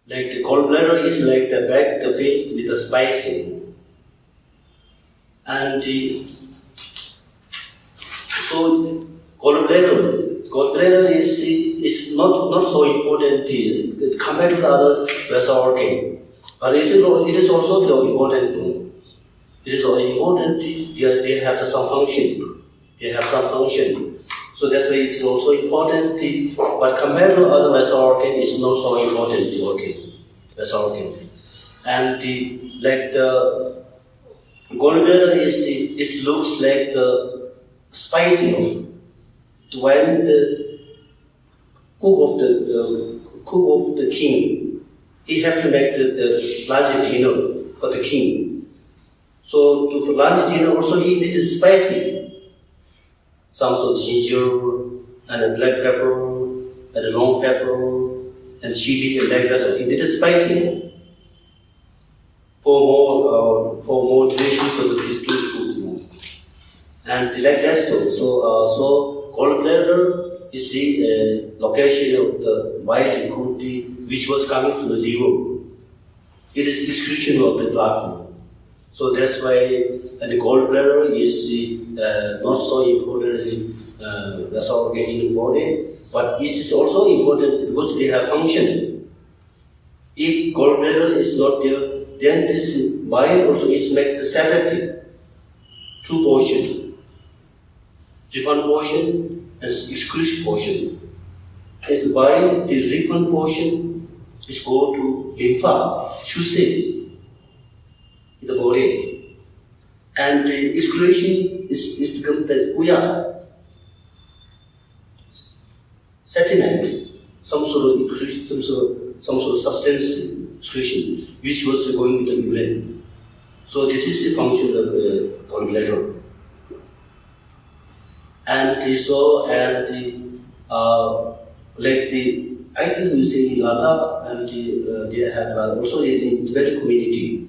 Like the gallbladder is like the bag filled with the spicy. And so gallbladder is not so important compared to the other vessel organ. But it is also the important. It is also important. They have some function. They have some function. So that's why it's also important. But compared to other vessel organ, it's not so important vessel organ. And like the gallbladder it looks like the spicy. When the cook of the king, he have to make the lunch dinner for the king. So for lunch dinner also he needs spicy. Some sort of ginger and a black pepper and a long pepper and chili and like that. So he needs spicy for more delicious of the Christian food. And like that. So gallbladder is the location of the white liquid which was coming from the liver. It is excretion of the blood. So that's why the gallbladder is not so important vessel organ in the body, but it is also important because they have function. If gallbladder is not there, then this bile also is made separately. Two portions, different portion and excretion portion. As the bile, the different portion is go to lymph, juice in the body, and the excretion is become the guya, sediment, some sort of excretion, some sort of substance excretion, which was going to the urine. So this is the function of the gallbladder. And I think we say Lada and they have also in Tibetan community.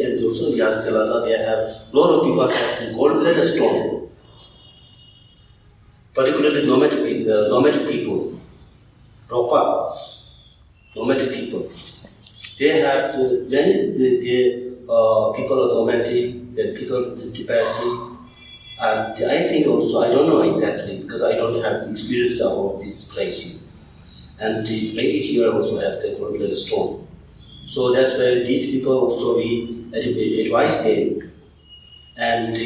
And also in Yazgalata, they have a lot of people have gallbladder stone, particularly nomadic people, Ropa, nomadic people. They have many people are nomadic and people Tibetan. And I think also, I don't know exactly because I don't have the experience of this place. And maybe here also have the gallbladder stone. So that's why these people also we advise them. And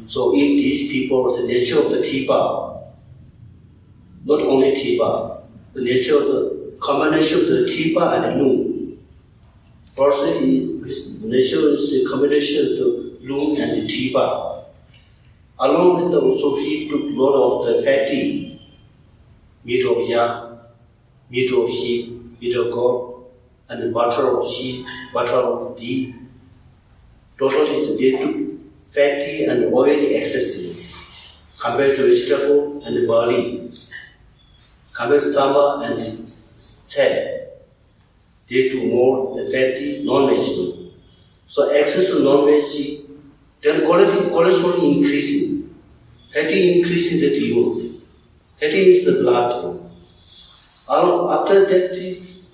so if these people, the nature of the Tiba, not only Tiba, the nature of the combination of the Tiba and the Lung. First, the nature is a combination of the Lung and the Tiba. Along with the also he took a lot of the fatty meat of yak, meat of sheep, meat of goat, and the butter of sheep, butter of deer. Totally they took fatty and oily excessively compared to vegetable and barley. Compared to samba and chai, they took more fatty non-vegetable. So excess of non-veg, then cholesterol increasing, fatty increasing the liver, fatty is the blood. After that,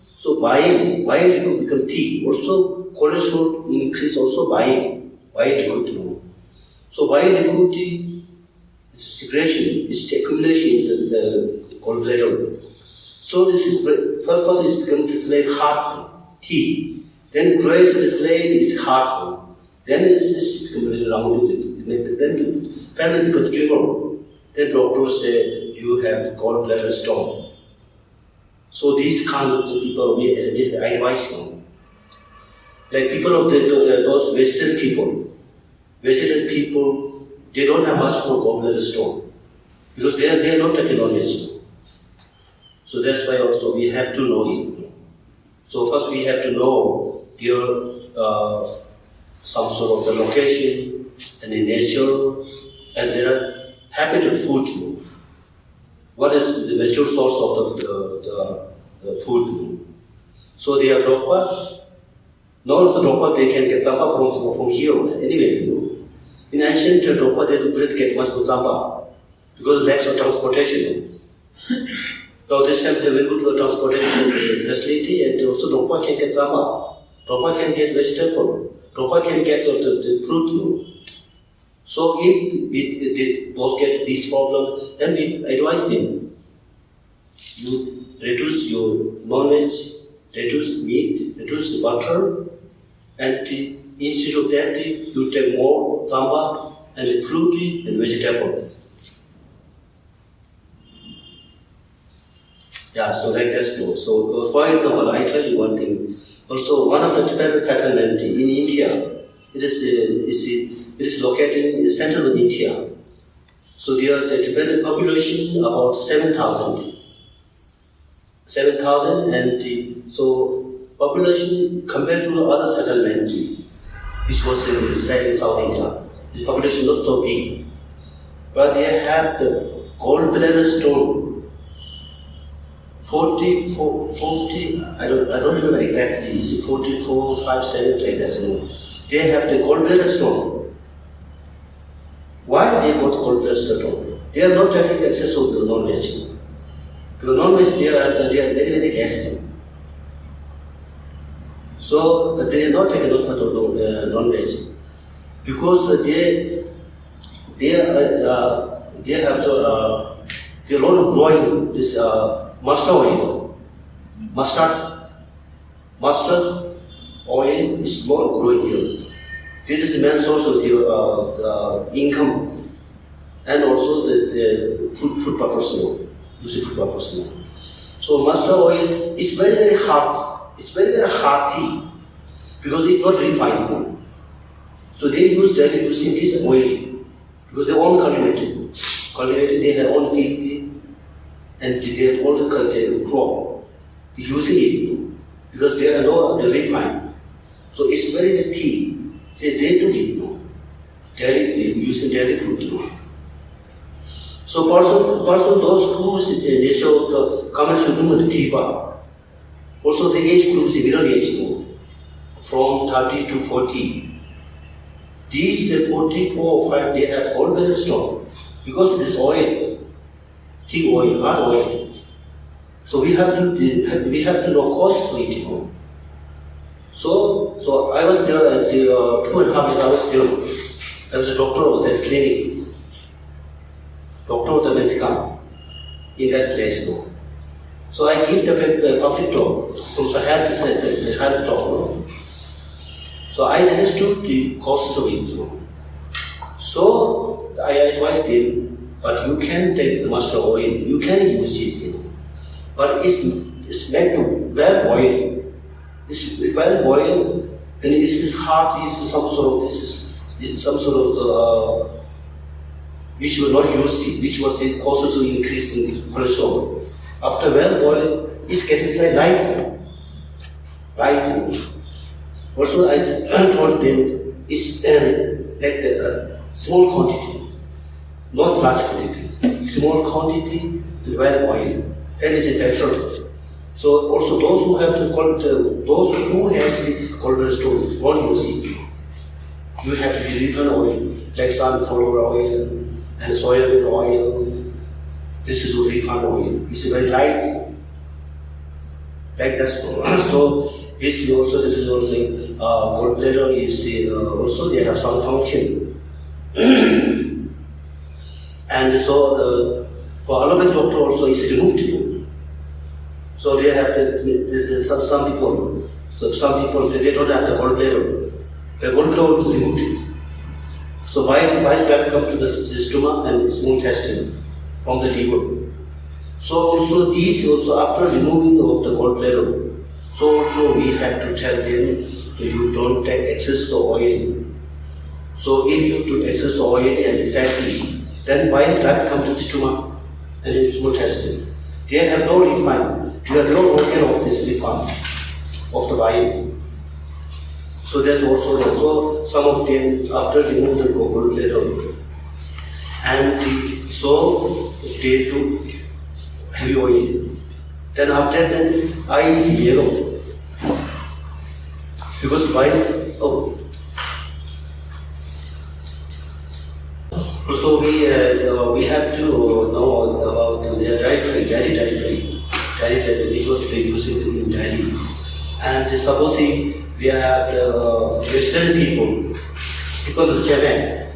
so bile liquid become tea. Also cholesterol increase. Also bile liquid. So bile liquid secretion is accumulation in the gallbladder. So this first is become this like hard tea. Then gradually is hard. Then it's completely round. Then finally become tumor. Then doctors say you have gallbladder stone. So these kind of people we advise them. Like people of those vegetarian people, they don't have much more gallbladder stone because they are not taking knowledge. So that's why also we have to know this. So first we have to know their some sort of the location and the nature and their habit of food. What is the natural source of the food? So they are Drokpa. None of the Drokpa they can get Zamba from here anyway. In ancient Drokpa they couldn't get much from Zamba because lack of transportation. Now this time they are very good for transportation facility, and also Drokpa can get zama, Drokpa can get vegetable, Drokpa can get the fruit. So if those get these problems, then we advise them. You reduce your non-veg, reduce meat, reduce butter, and instead of that, you take more zamba and fruit and vegetable. Yeah, so like that's no. So for example, I tell you one thing. Also, one of the Tibetan settlements in India, it is located in central India. So there the Tibetan population about 7,000. 7,000, and so population compared to other settlement, which was in South India, this population not so big, but they have the gallbladder stone. 40, I don't remember exactly, it's 44, 5, 7, like that. They have the gallbladder stone. Why they got gallbladder stone? They are not having access to the non-veg. Because non-veg, they are very, very less. So, but they are not taking enough of non-veg. Because they have to, they are not growing this mustard oil. Mustard oil is not growing here. This is the main source of their income, and also the food purpose. Use food purpose. So mustard oil is very, very hard. It's very, very hearty because it's not refined. So they daily using this oil because they own cultivated. They have own field. And they have all the crop using it because they are not refined. So it's very, very tea. They do it. They using dairy fruit. So person those whose nature of the comments to do the tea bar. Also the age group is middle age from 30 to 40. These the 44 or 5 they have all very strong because of this oil. Tea oil, not oil. So we have to know costs of it. So I was there at 2.5 years. I was there. I was a doctor of that clinic, doctor of the medical in that place. So I give the public talk. So I had the talk. So I understood the costs of it. So I advised him. But you can take the mustard oil, you can use it, but it's meant to well boil. It's well boiled, and it's hearty. It's some sort of which was not used, which was causes of increase in cholesterol. After well boiled, it's getting light. Also, I told them it's like a small quantity. Not large quantity, small quantity, well oil. That is better. So also those who have those who has the cholesterol won't use it. You have to be refined oil, like sunflower oil and soybean oil. This is refined oil. It's very light. Like that. So this is also gallbladder is also they have some function. And so for allopathic doctor also is removed. So they have some people they don't have the gallbladder. The gallbladder is removed. So bile can come to the stomach and small intestine from the liver. So also these after removing of the gallbladder, so also we have to tell them you don't take excess of oil. So if you do excess oil and fatty, then bile that comes to the stomach and in small intestine. They have no refine. They have no organ of this refine of the bile. So there's also some of them after remove the gallbladder, and so they do heavy oil. Then after that, eye is yellow because bile. So we have to know about their dietary. marriage which was they using in Delhi. And supposing we have the Western people of Chennai,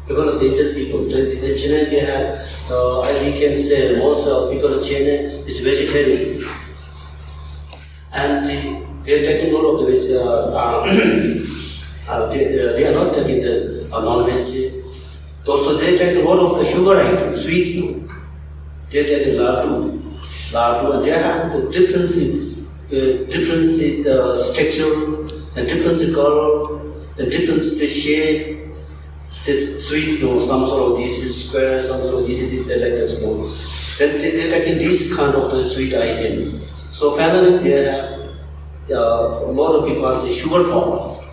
people of the Indian people. The Chennai they have, we can say most people of Chennai is vegetarian. And they are taking all of the they are not taking the non-veg. Also they take a lot of the sugar items, sweet. They take laddu, and they have the different structure and different color and different shape. Sweet, some sort of this is square, some sort of this they like this. Then they taking this kind of the sweet item. So finally, they have a lot of people have the sugar problem.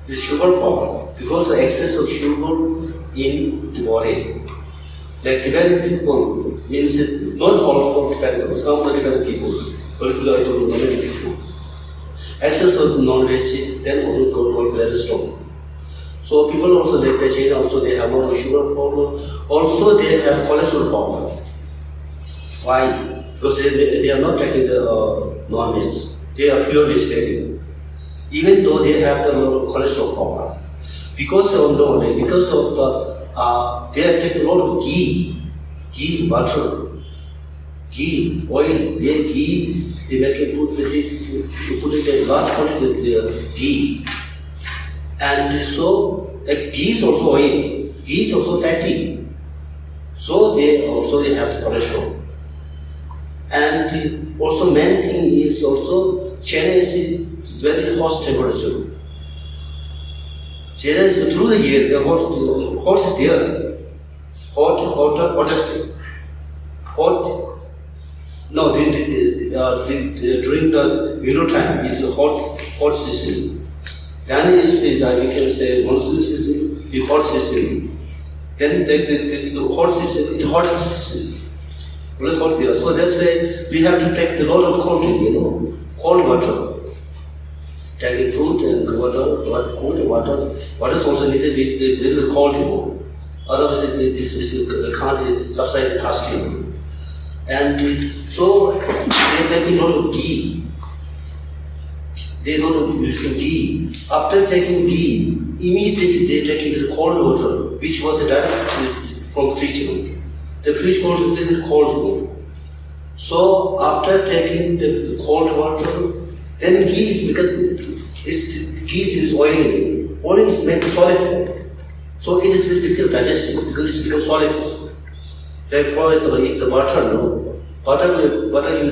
The sugar problem because the excess of sugar in the body. Like Tibetan people means not all of Tibetan, some of the Tibetan people, particularly nomadic people. Excess of non-veg then called very strong. So people also like the China also they have a lot of sugar problem. Also they have cholesterol problem. Why? Because they are not taking the non-veg. They are pure vegetarian. Even though they have the lot of cholesterol problem. Because of the they are taking a lot of ghee is butter, ghee, oil, they making food with it, you put it in large quantity of ghee. And so ghee is also oil, ghee is also fatty. So they have the cholesterol. And also main thing is also China is very hot temperature. China is through the year, the hot is there. Hottest. Hot. No, during the winter time, it's a hot season. Then is we can say monsoon season, the hot season. Then the hot season, it's hot season. It's hot there. So that's why we have to take a lot of cold water. Taking food and water, cold water. Water is also needed with little cold. Otherwise, it can't subside fasting. And so they taking a lot of ghee. They don't using ghee. After taking ghee, immediately they taking the cold water, which was direct from fridge. The fridge water is little cold. So after taking the cold water, then ghee is because ghee is oily. Oil is made solid. So it is very difficult digesting because it becomes solid. Like for example, the butter you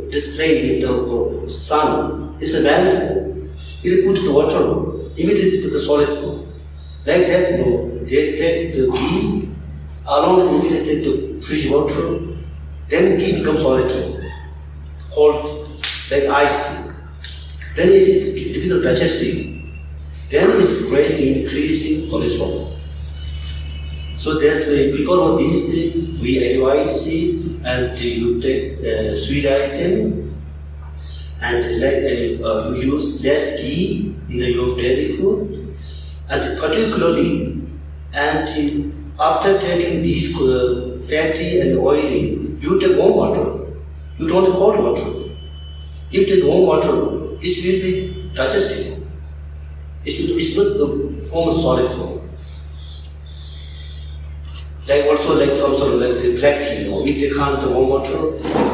display in the sun is a malleable. You put the water, immediately to the solid. Like that, they take the ghee, along with immediately take the fresh water, then ghee becomes solid, cold, like ice. Then it is difficult digesting. Then it's greatly increasing cholesterol. So that's why because of this, we advise and you take sweet item and you use less ghee in your daily food, and particularly after taking these fatty and oily, you take warm water. You don't take cold water. If you take warm water, it will be digested. It's not the form of solid form. Like also like some sort of like the black tea, if they can't the warm water,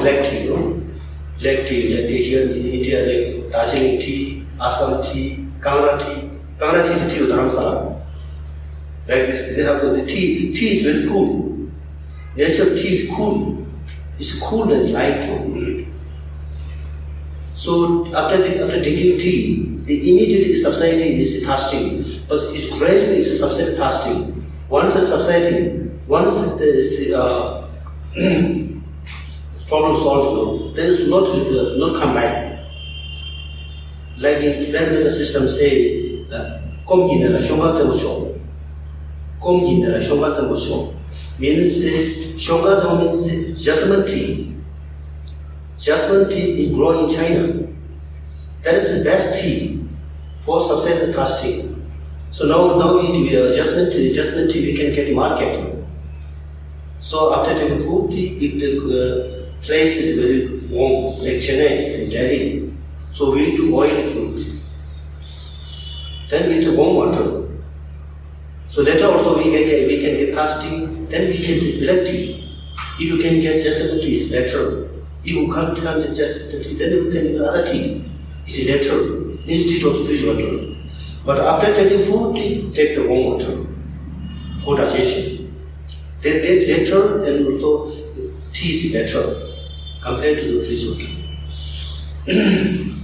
black tea, black tea, like they here in India, like Darjeeling tea, Assam tea, Kangra tea. Kangra tea is a tea of Dharamsala. Like this, they have the tea. Tea is very cool. Natural tea is cool. It's cool and light. So after drinking tea, the immediate subsiding is fasting, but it's gradually it's subsiding fasting. Once it's subsiding, once the problem solved, then it's not come back. Like in Tibetan medical system say, "Kom yin la shonga zemo chong." Kom yin la shonga zemo chong means shonga zemo means jasmine tea. Jasmine tea is grown in China. That is the best tea for subsiding fasting. So now we do jasmine tea we can get in market. So after taking food, if the place is very warm, like Chennai and Delhi, so we need to boil food. Then we need warm water. So later also we can get fasting, then we can take black tea. If you can get jasmine tea, it's better. If you can't get jasmine tea, then you can get other tea. It's better instead of fish water. But after taking food, take the warm water for digestion. Then this better and also tea is better compared to the fish water.